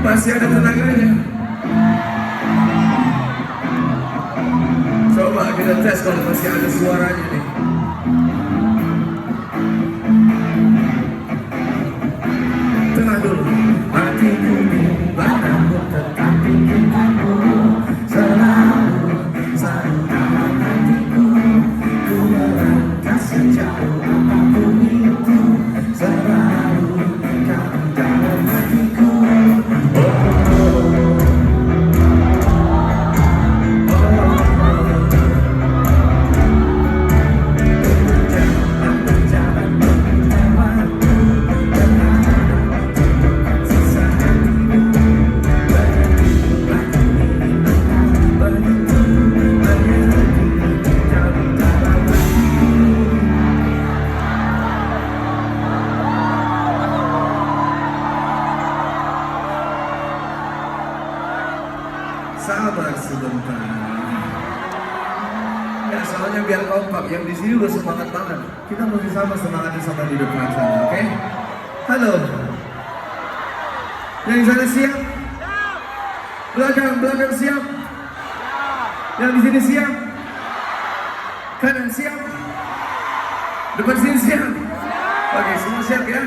Masih ada tenaganya. Coba kita tes kalau masih ada suaranya nih. Tenang dulu. Hatiku padamu tetapi cintaku selalu dalam hatiku. Ku melangkah sejauh apapun itu, selalu kau dalam hatiku. Sabar sebentar. Ya, soalnya biar kompak. Yang di sini udah semangat banget. Kita masih sama semangatnya sama di depan sana, oke? Halo. Yang di sana siap? Belakang siap? Yang di sini siap? Kanan siap? Depan sini siap? Oke, semua siap ya?